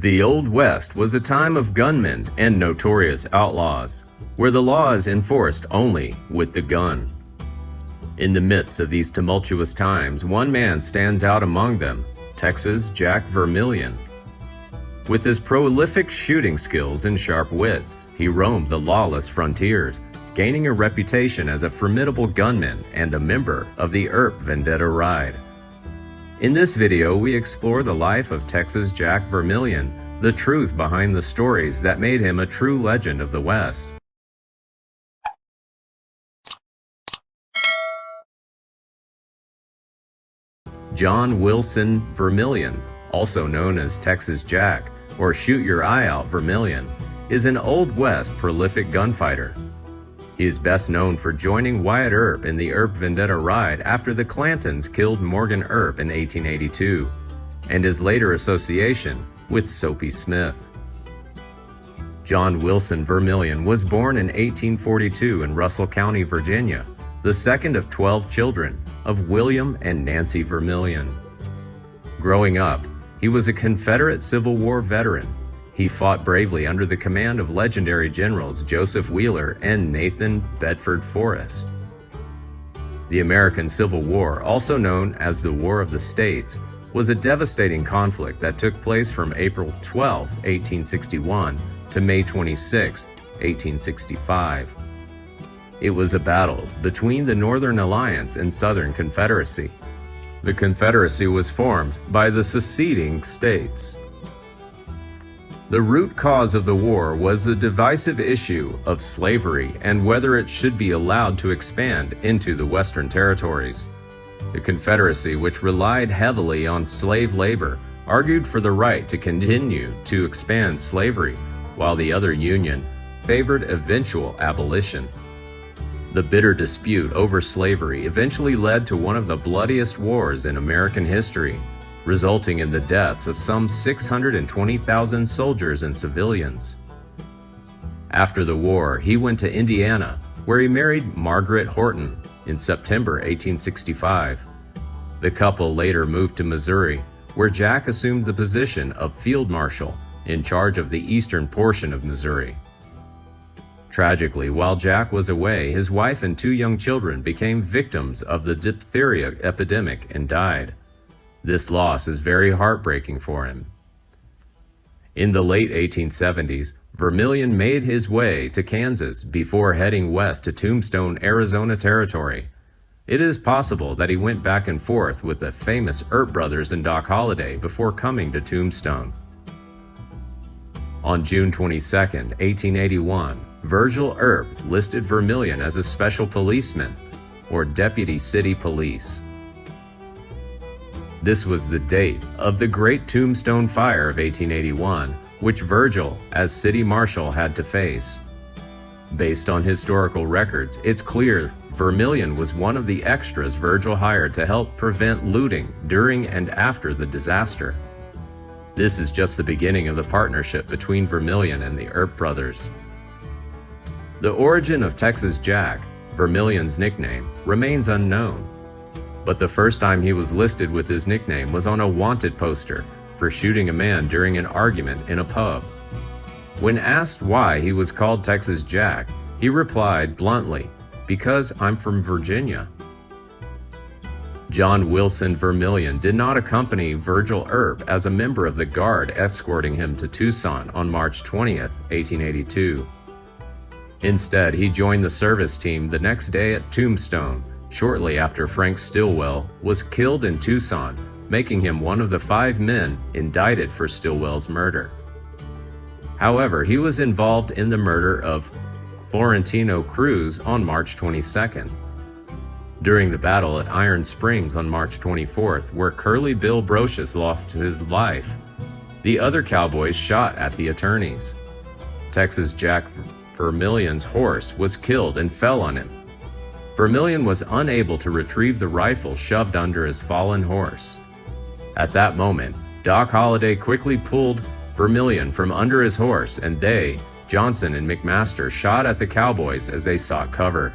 The Old West was a time of gunmen and notorious outlaws, where the law is enforced only with the gun. In the midst of these tumultuous times, one man stands out among them, Texas Jack Vermillion. With his prolific shooting skills and sharp wits, he roamed the lawless frontiers, gaining a reputation as a formidable gunman and a member of the Earp Vendetta ride. In this video, we explore the life of Texas Jack Vermillion, the truth behind the stories that made him a true legend of the West. John Wilson Vermillion, also known as Texas Jack or Shoot Your Eye Out Vermillion, is an Old West prolific gunfighter. He is best known for joining Wyatt Earp in the Earp Vendetta ride after the Clantons killed Morgan Earp in 1882, and his later association with Soapy Smith. John Wilson Vermillion was born in 1842 in Russell County, Virginia, the second of 12 children of William and Nancy Vermillion. Growing up, he was a Confederate Civil War veteran. He fought bravely under the command of legendary generals Joseph Wheeler and Nathan Bedford Forrest. The American Civil War, also known as the War of the States, was a devastating conflict that took place from April 12, 1861 to May 26, 1865. It was a battle between the Northern Alliance and Southern Confederacy. The Confederacy was formed by the seceding states. The root cause of the war was the divisive issue of slavery and whether it should be allowed to expand into the Western territories. The Confederacy, which relied heavily on slave labor, argued for the right to continue to expand slavery, while the other Union favored eventual abolition. The bitter dispute over slavery eventually led to one of the bloodiest wars in American history, resulting in the deaths of some 620,000 soldiers and civilians. After the war, he went to Indiana, where he married Margaret Horton in September 1865. The couple later moved to Missouri, where Jack assumed the position of Field Marshal in charge of the eastern portion of Missouri. Tragically, while Jack was away, his wife and two young children became victims of the diphtheria epidemic and died. This loss is very heartbreaking for him. In the late 1870s, Vermillion made his way to Kansas before heading west to Tombstone, Arizona Territory. It is possible that he went back and forth with the famous Earp brothers and Doc Holliday before coming to Tombstone. On June 22, 1881, Virgil Earp listed Vermillion as a special policeman, or deputy city police. This was the date of the Great Tombstone Fire of 1881, which Virgil, as city marshal, had to face. Based on historical records, it's clear Vermillion was one of the extras Virgil hired to help prevent looting during and after the disaster. This is just the beginning of the partnership between Vermillion and the Earp brothers. The origin of Texas Jack, Vermillion's nickname, remains unknown. But the first time he was listed with his nickname was on a wanted poster for shooting a man during an argument in a pub. When asked why he was called Texas Jack, he replied bluntly, "Because I'm from Virginia." John Wilson Vermillion did not accompany Virgil Earp as a member of the Guard escorting him to Tucson on March 20, 1882. Instead, he joined the service team the next day at Tombstone, shortly after Frank Stilwell was killed in Tucson, making him one of the 5 men indicted for Stilwell's murder. However, he was involved in the murder of Florentino Cruz on March 22nd. During the battle at Iron Springs on March 24th, where Curly Bill Brocious lost his life, the other cowboys shot at the attorneys. Texas Jack Vermillion's horse was killed and fell on him. Vermillion was unable to retrieve the rifle shoved under his fallen horse. At that moment, Doc Holliday quickly pulled Vermillion from under his horse, and they, Johnson and McMaster, shot at the cowboys as they sought cover.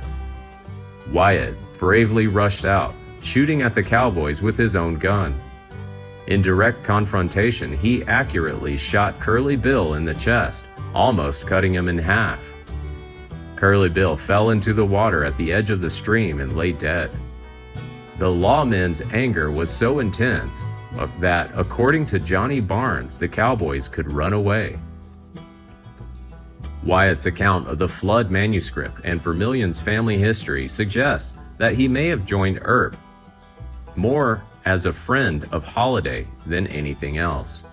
Wyatt bravely rushed out, shooting at the cowboys with his own gun. In direct confrontation, he accurately shot Curly Bill in the chest, almost cutting him in half. Curly Bill fell into the water at the edge of the stream and lay dead. The lawmen's anger was so intense that, according to Johnny Barnes, the Cowboys could run away. Wyatt's account of the Flood manuscript and Vermillion's family history suggests that he may have joined Earp more as a friend of Holiday than anything else.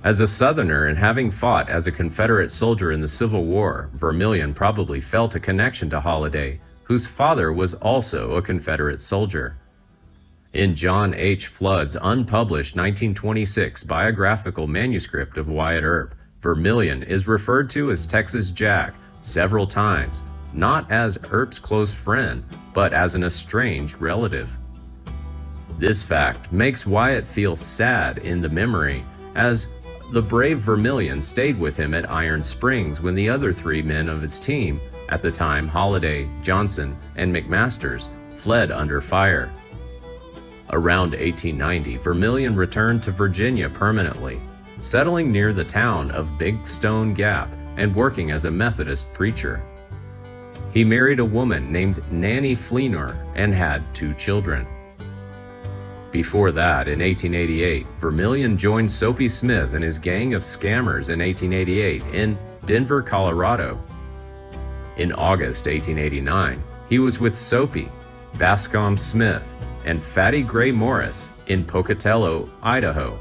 As a Southerner and having fought as a Confederate soldier in the Civil War, Vermillion probably felt a connection to Holiday, whose father was also a Confederate soldier. In John H. Flood's unpublished 1926 biographical manuscript of Wyatt Earp, Vermillion is referred to as Texas Jack several times, not as Earp's close friend, but as an estranged relative. This fact makes Wyatt feel sad in the memory, as the brave Vermillion stayed with him at Iron Springs when the other three men of his team, at the time Holiday, Johnson, and McMasters, fled under fire. Around 1890, Vermillion returned to Virginia permanently, settling near the town of Big Stone Gap and working as a Methodist preacher. He married a woman named Nanny Fleenor and had 2 children. Before that, in 1888, Vermillion joined Soapy Smith and his gang of scammers in 1888 in Denver, Colorado. In August 1889, he was with Soapy, Bascom Smith, and Fatty Gray Morris in Pocatello, Idaho.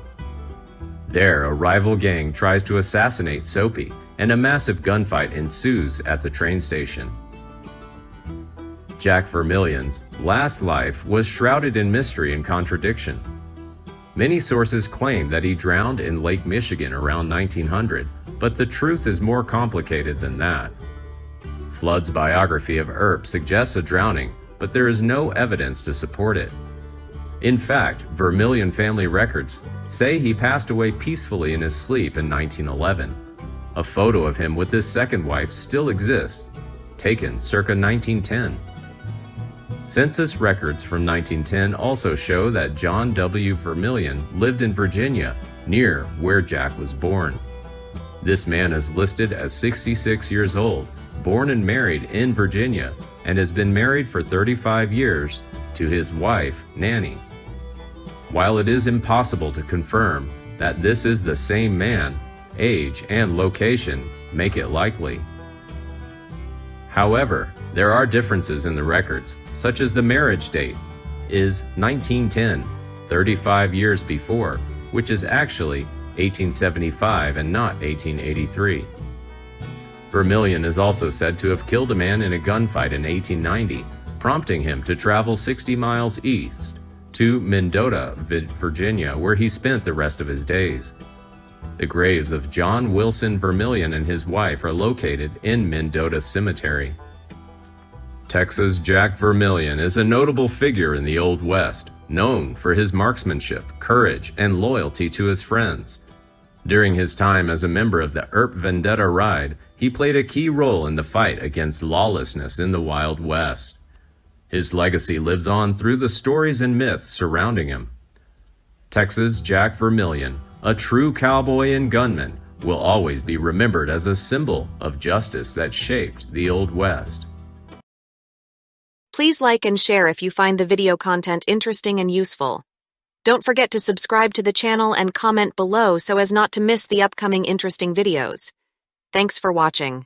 There, a rival gang tries to assassinate Soapy, and a massive gunfight ensues at the train station. Jack Vermillion's last life was shrouded in mystery and contradiction. Many sources claim that he drowned in Lake Michigan around 1900, but the truth is more complicated than that. Flood's biography of Earp suggests a drowning, but there is no evidence to support it. In fact, Vermillion family records say he passed away peacefully in his sleep in 1911. A photo of him with his second wife still exists, taken circa 1910. Census records from 1910 also show that John W. Vermillion lived in Virginia, near where Jack was born. This man is listed as 66 years old, born and married in Virginia, and has been married for 35 years to his wife, Nanny. While it is impossible to confirm that this is the same man, age and location make it likely. However, there are differences in the records, such as the marriage date is 1910, 35 years before, which is actually 1875 and not 1883. Vermillion is also said to have killed a man in a gunfight in 1890, prompting him to travel 60 miles east to Mendota, Virginia, where he spent the rest of his days. The graves of John Wilson Vermillion and his wife are located in Mendota Cemetery. Texas Jack Vermillion is a notable figure in the Old West, known for his marksmanship, courage, and loyalty to his friends. During his time as a member of the Earp Vendetta Ride, he played a key role in the fight against lawlessness in the Wild West. His legacy lives on through the stories and myths surrounding him. Texas Jack Vermillion, a true cowboy and gunman, will always be remembered as a symbol of justice that shaped the Old West. Please like and share if you find the video content interesting and useful. Don't forget to subscribe to the channel and comment below so as not to miss the upcoming interesting videos. Thanks for watching.